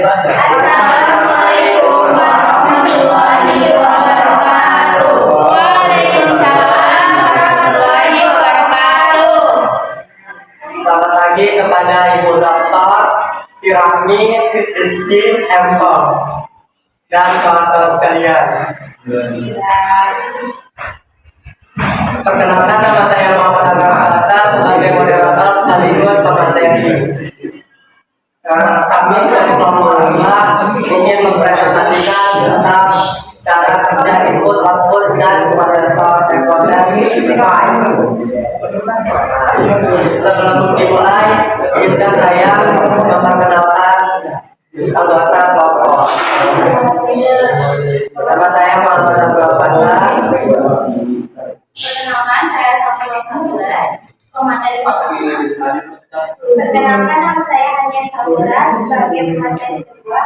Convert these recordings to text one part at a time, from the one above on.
Assalamualaikum warahmatullahi wabarakatuh. Waalaikumsalam warahmatullahi wabarakatuh. Selamat pagi kepada Ibu Dr. Irahmi Christine M. dan kawan-kawan sekalian. Perkenalkan, nama saya Muhammad Agata sebagai moderator sekaligus pemateri. Kami dari kelompok 5 ingin mempresentasikan tentang cara kerja input, output, dan prosesor ekonomi. Sebelum dimulai, izinkan saya memperkenalkan anggota kelompok. Nama saya Muhammad Agata. Perkenalkan, saya Safira Fadila, pemateri pertama. Perkenalkan, nama saya Hanya Safira sebagai pemateri kedua.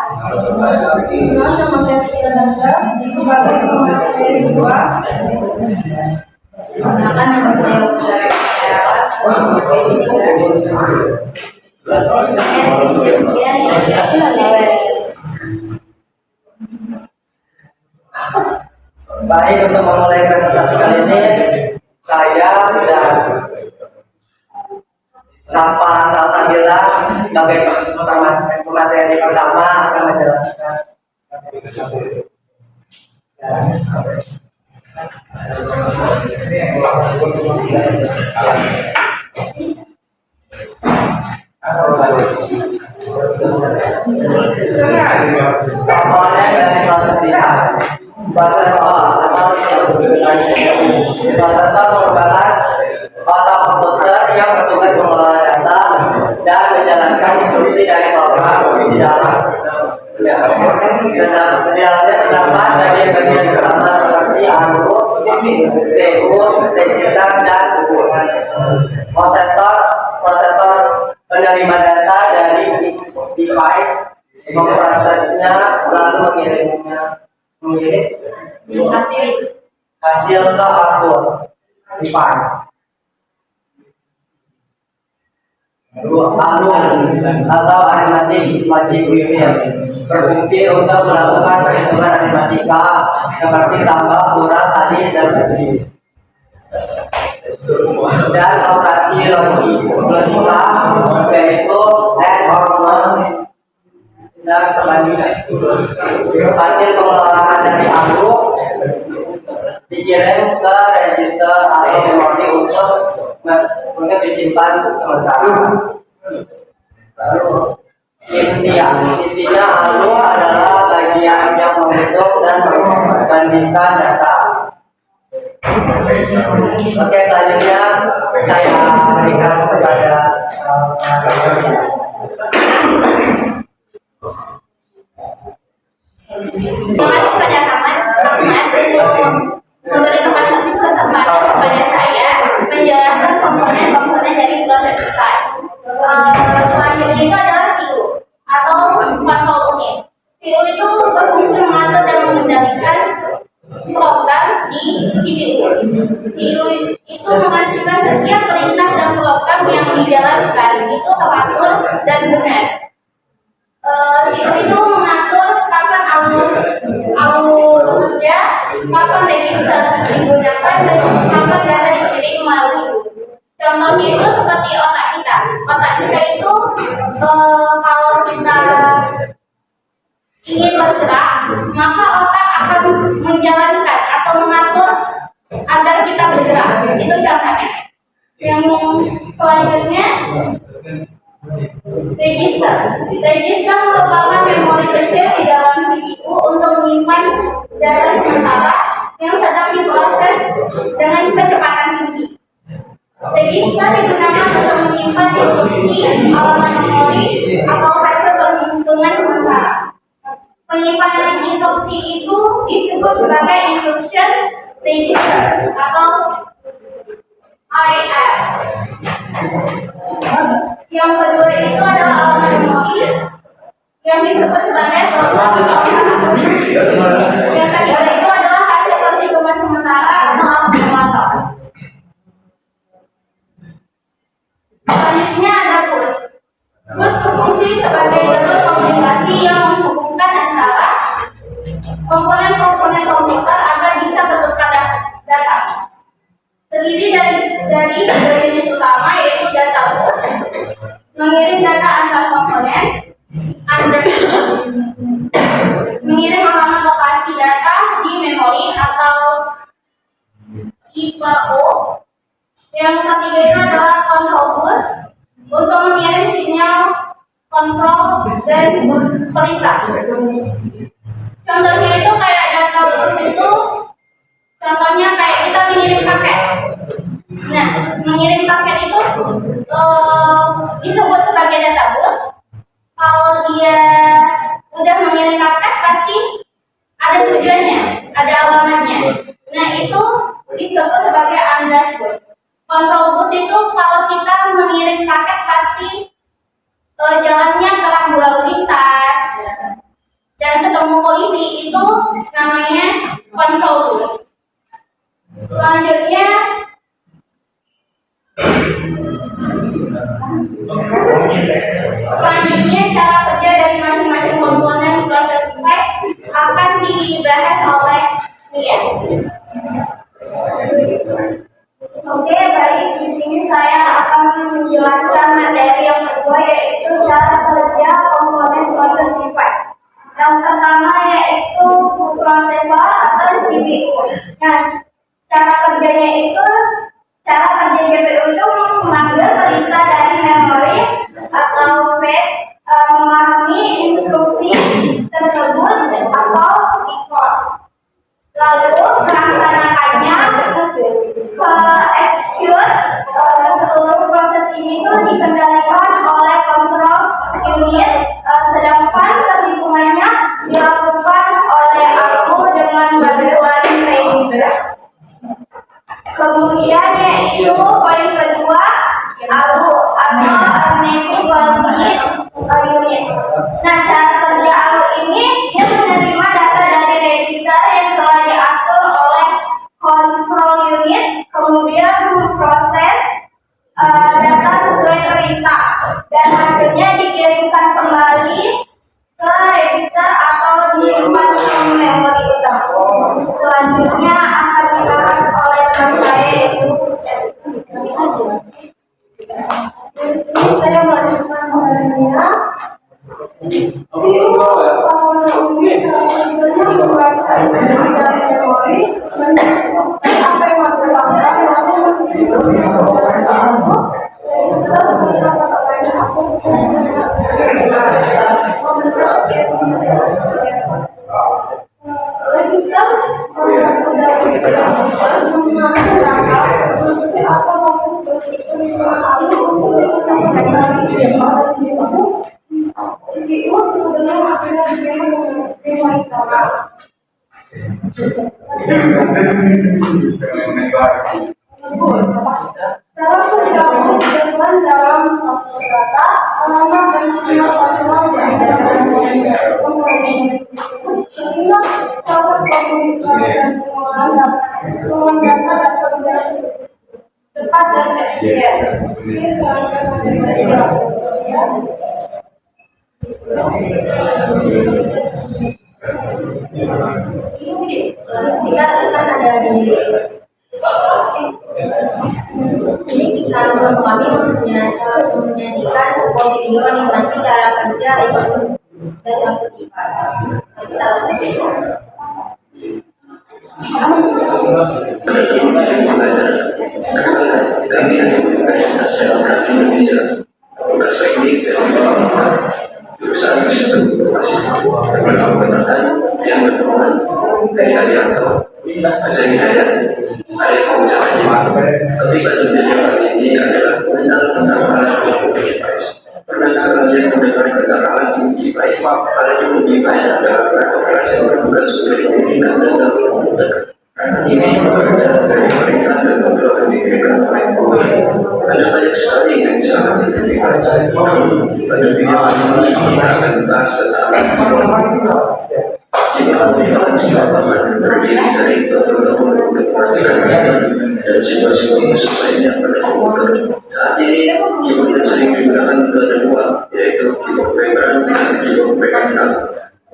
Sebagai pemateri kedua. Perkenalkan, nama saya Utara Baik, untuk memulai presentasi kali ini, saya dan Sapa Salsabila sebagai pemateri pertama akan menjelaskan. Komponen dari proses lihat. Prosesor merupakan otak komputer yang bertugas mengelola data dan menjalankan instruksi dari program di dalam. Di dalamnya terdapat bagian-bagian utama seperti ALU, CPU, register, dan prosesor menerima data dari device, memprosesnya, lalu mengirim hasil ke output device. ALU atau arithmetic logic unit berfungsi untuk melakukan perhitungan aritmatika seperti tambah, kurang, kali, dan bagi. Dan operasi logika yaitu and or dan perbandingan. Hasil pengelolaan dari ALU dikirim ke register atau memori untuk disimpan sementara. Lalu intinya ALU adalah bagian yang membentuk dan membandingkan data. Oke, selanjutnya saya berikan kepada Terima kasih kepada memberi kesempatan kepada saya menjelaskan komponen-komponen dari proses besar. Selanjutnya itu adalah CPU atau control unit. CPU itu berfungsi mengatur dan mengendalikan program di CPU. CPU itu memastikan setiap perintah dan program yang dijalankan itu teratur dan benar. CPU itu mengatur kapan ALU bekerja, kapan register digunakan, dan kapan data dikirim melalui bus. Contohnya itu seperti otak kita. Otak kita itu kalau kita ingin bergerak, maka otak akan menjalankan atau mengatur agar kita bergerak. Itu contohnya. Yang selanjutnya, register merupakan memori kecil di dalam CPU untuk menyimpan data sementara yang sedang diproses dengan kecepatan tinggi. Register digunakan untuk menyimpan instruksi, halaman memori, atau hasil penghitungan sementara. Penyimpanan instruksi itu disebut sebagai instruction register atau IR. Yang kedua itu adalah halaman memori yang disebut sebagai program akusisi. Yang ketiga itu adalah hasil penghitungan sementara atau akumulator. Selanjutnya ada bus. Bus berfungsi sebagai jalur komunikasi yang komponen komputer agar bisa bentukkan data. Terdiri dari dua jenis utama, yaitu data bus, mengirim data antar komponen, address bus, mengirim alamat lokasi data di memori atau IPO. Yang ketiga itu adalah control bus untuk mengirim sinyal kontrol dan perintah. Contohnya itu kayak data bus itu, contohnya kayak kita mengirim paket. Nah, mengirim paket itu disebut sebagai data bus. Kalau dia udah mengirim paket pasti ada tujuannya, ada alamatnya. Nah, itu disebut sebagai address bus. Control bus itu kalau kita mengirim paket pasti jalannya terang berlalu lintas dan ketemu polisi, itu namanya control bus. Selanjutnya cara kerja dari masing-masing komponen proses device akan dibahas oleh Nia. Oke, baik. Di sini saya akan menjelaskan materi yang kedua, yaitu cara kerja komponen proses device. Yang pertama yaitu prosesor atau CPU. Nah, cara kerja CPU itu mengambil perintah dari memori atau flash, memahami instruksi tersebut atau decode, lalu melaksanakannya execute. Seluruh proses ini tuh dikendalikan oleh control unit, sedangkan perhitungannya dilakukan oleh aku dengan bantuan register. Kemudian yaitu poin kedua, ALU atau Arithmetic Unit. Nah, cara kerja ALU ini dia menerima data dari register yang telah diatur oleh control unit, kemudian memproses data sesuai perintah dan hasilnya dikirimkan kembali ke register atau disimpan ke memori utama. Selanjutnya akan dibahas oleh teman saya, yaitu di sini saya melanjutkan materinya. Apa yang masuk dalam proses data, alamat dan sinyal personal sehingga proses komunikasi dan pengolahan data dapat berjalan cepat dan efisien. Ini selanjutnya materi saya. Kita akan ada di sini kita kami menyajikan sebuah video animasi cara kerja dari aplikasi. Kita jurusan sistem informasi perkenalkan yang berhubungan dari Arianto Ajeng Hidayat Arif Mujahidin. Topik bajunya kali ini adalah tentang device. Perkenalkan yang menggunakan keterangan device. Pada cukup device adalah perangkat operasi yang bertugas sebagai pimpinan data komputer. Ini adalah dari mereka dan beberapa dikirimkan oleh pemain. Ada banyak sekali yang bisa diidentifikasi. Pada video ini kita akan membahas tentang gimana silakan terdiri dari beberapa kepercayaan dan situasi sesuai pada komputer. Saat ini keyboard sering digunakan kedua, yaitu keyboard paper dan keyboard mechanical.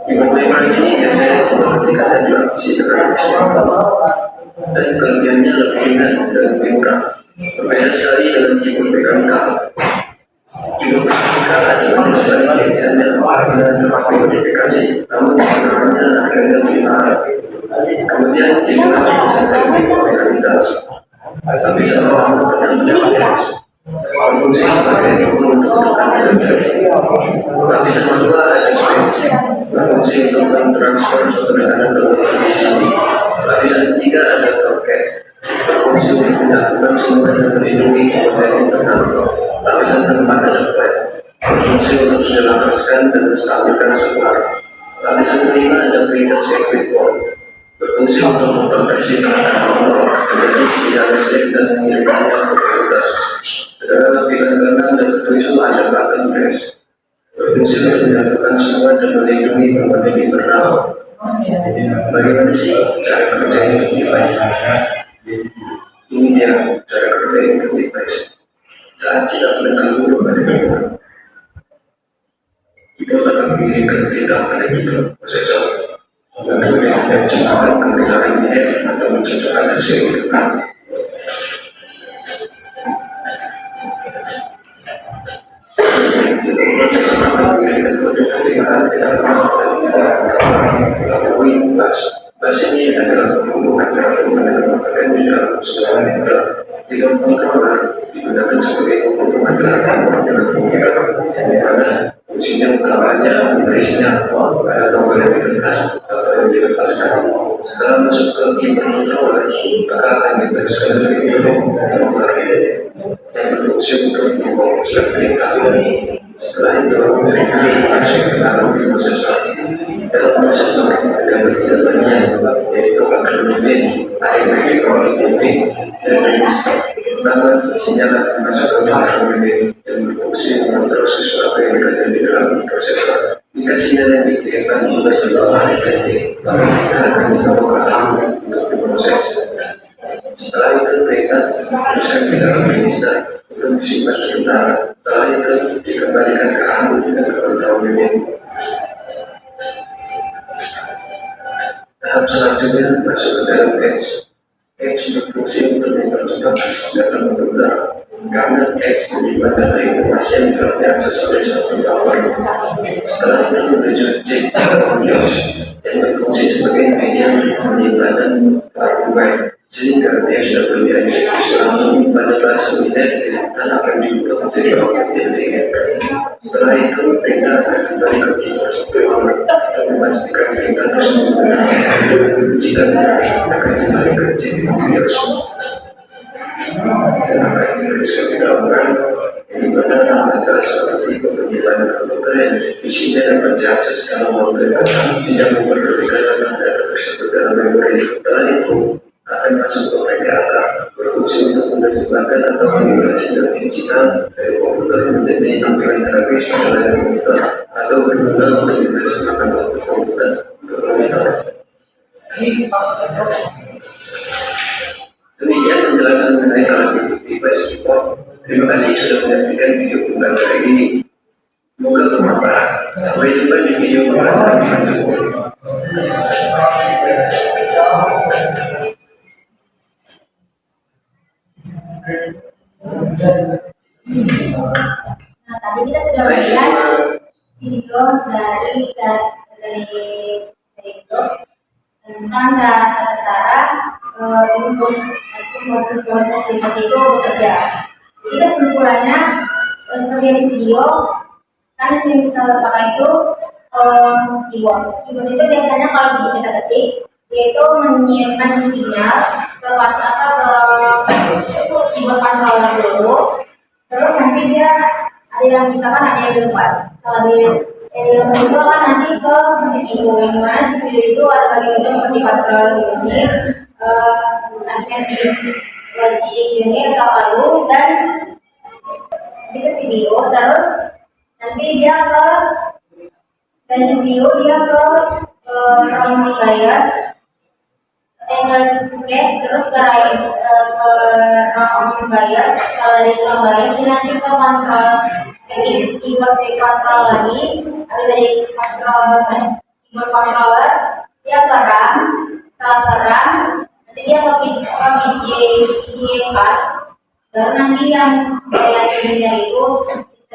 Keyboard paper ini biasanya memperhatikan dapat dimodifikasi, namun sebenarnya akhirnya dilarang. Kemudian digunakan bisa terjadi kualitas, tapi seorang ternyata berfungsi sebagai untuk menekan dari. Lapisan kedua ada switch, berfungsi untuk mentransfer suatu tekanan ke televisi. Lapisan ketiga ada broadcast, berfungsi untuk menyatukan sumber dan melindungi komponen internal. Lapisan keempat ada flat, berfungsi untuk menyelaraskan dan menstabilkan sinyal. Lapisan kelima ada printed circuit board, berfungsi untuk memperbaiki tekanan motor menjadi sinyal listrik dan mengirimkannya ke komputer. Sedangkan lapisan keenam dan ketujuh ada button press, berfungsi untuk menyatukan semua dan melindungi komponen internal. Bagaimana sih cara kerja untuk device? Ini dia cara kerja untuk device. Saat kita menekan dulu pada keyboard, keyboard akan mengirimkan perintah pada keyboard prosesor. Dan kemudian menciptakan panggilan IDF atau menciptakan hasil tekan. Prosesor akan mengirimkan kode ketika Bas ini adalah pembukaan cara menggunakan di dalam sebuah network. Tidak controller digunakan sebagai pembukaan gerakan dengan penggerak yang dimana fungsinya utamanya memberi sinyal pada tombol yang ditekan atau yang dilepaskan. Setelah masuk ke keyboard controller, maka akan diteruskan ke tombol yang berfungsi untuk memfokuskan perintah. Setelah itu, masuk ke dalam prosesor. Dalam prosesor ada beberapa bagian, yaitu akronim, AMD, dan register. Pertama, sinyal akan masuk ke akronim yang berfungsi mengontrol sesuatu yang berada di dalam prosesor. Jika sinyal yang dikirimkan berbeda AMD, maka kita akan dibawa ke RAM untuk diproses. Setelah itu, perintah teruskan ke dalam register untuk disimpan sementara. Setelah itu, dikembalikan ke RAM dengan kontrol unit. Tahap selanjutnya masuk ke dalam Edge. Edge berfungsi untuk mempercepat akses data komputer karena Edge menyimpan data informasi yang telah diakses oleh suatu tower. Setelah itu menuju J BIOS yang berfungsi sebagai media penyimpanan web, sehingga BIOS dapat dieksekusi langsung pada bahasa unit dan akan dibuka menjadi objek yang diinginkan. Setelah itu, perintah akan kembali ke keyboard controller dan memastikan perintah tersebut benar. Jika tidak, akan kembali ke keyboard BIOS dan akan diteruskan ke dalam RAM. Ini benar adalah seperti penyimpanan komputer yang isinya dapat diakses kalau mau data tidak memerlukan data tersebut dalam memori. Setelah itu, akan masuk ke PKK, berfungsi untuk menerjemahkan atau manipulasi data digital dari komputer menjadi tampilan grafis pada layar komputer atau berguna untuk menerjemahkan output komputer ke monitor. Demikian penjelasan mengenai alat device support. Terima kasih sudah menyaksikan video pembelajaran kali ini. Semoga bermanfaat. Sampai jumpa di video pembelajaran selanjutnya. Nah, tadi kita sudah melihat video dari tentang cara untuk proses device itu bekerja. Jadi kesimpulannya seperti di video, kan yang kita pakai itu keyboard. Keyboard itu biasanya kalau kita ketik, dia itu menyiapkan sinyal ke keyboard controller dulu. Terus nanti dia ada yang kita kan ada yang dilepas. Kalau yang itu kan nanti ke CPU, yang mana CPU itu ada bagian seperti controller ini, arithmetic, logic unit, atau dan nanti ke CPU. Terus nanti dia ke dari CPU dia ke RAM bias, terus ke RAM bias. Kalau dari RAM bias ini nanti ke kontrol keyboard control lagi. Habis dari keyboard controller dia ke RAM. Setelah ke RAM nanti dia ke PJ card. Baru nanti yang bias unitnya itu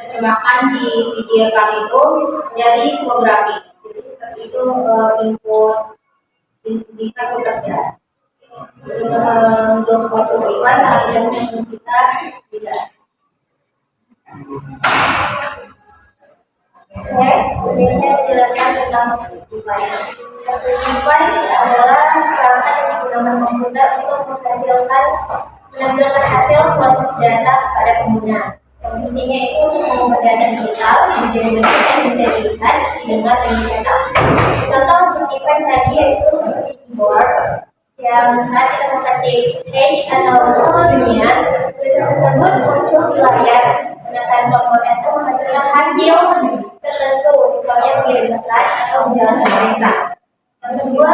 terjemahkan di video kali itu menjadi infografis. Jadi seperti itu input di kelas bekerja. Untuk waktu IPA saat ini kita bisa. Oke, di sini saya menjelaskan tentang device. Device adalah peralatan yang digunakan komputer untuk menampilkan hasil proses data pada pengguna. Fungsinya itu untuk mengubah data digital menjadi bentuk yang bisa dilihat, didengar, dan dicetak. Contoh untuk device tadi yaitu seperti keyboard yang saat kita mengetik H atau nama dunia, tulisan tersebut muncul di layar. Menekan tombol enter menghasilkan hasil tertentu, misalnya mengirim pesan atau menjalankan perintah. Yang kedua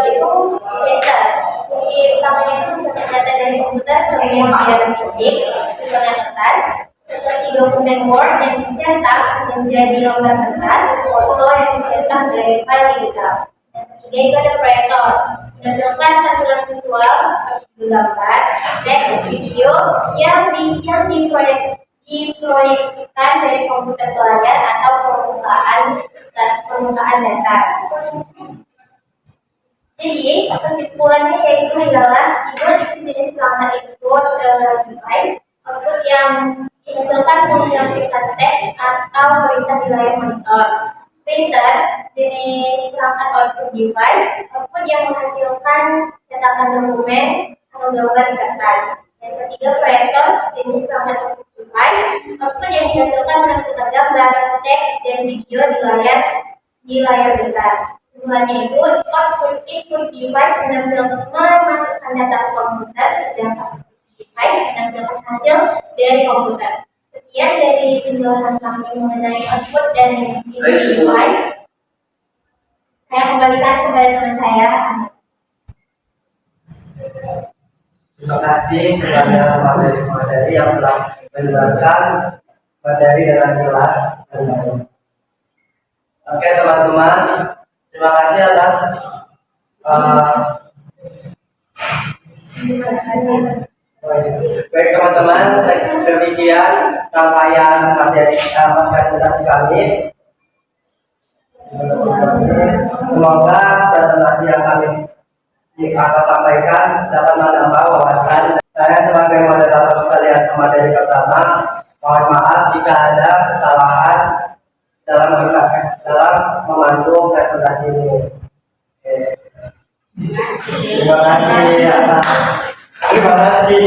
itu printer. Fungsi utamanya itu mencetak data dari komputer ke media fisik, misalnya kertas, seperti dokumen Word yang dicetak menjadi lembar kertas, foto yang dicetak dari file digital. Yang ketiga itu ada proyektor, menampilkan tampilan visual seperti gambar, teks, video yang diproyeksikan dari komputer ke layar atau permukaan data. Jadi kesimpulannya yaitu adalah keyboard itu jenis perangkat input device output yang dihasilkan menyampaikan teks atau perintah di layar monitor. Printer jenis perangkat output device output yang menghasilkan cetakan dokumen atau gambar di kertas. Yang ketiga proyektor jenis perangkat output device output yang dihasilkan menampilkan gambar, teks, dan video di layar besar. Kesimpulannya itu output input device memasukkan data ke komputer, sedangkan device menampilkan hasil dari komputer. Sekian dari penjelasan kami mengenai output dan input device. Saya kembalikan kepada teman saya. Terima kasih kepada materi yang telah menjelaskan materi dengan jelas dan baik. Oke teman-teman, terima kasih atas baik teman-teman, demikian rangkaian materi presentasi kami. Semoga presentasi yang kami sampaikan dapat menambah wawasan. Saya sebagai moderator sekalian materi pertama, mohon maaf jika ada kesalahan dalam memandu presentasi ini. Terima kasih. Terima kasih.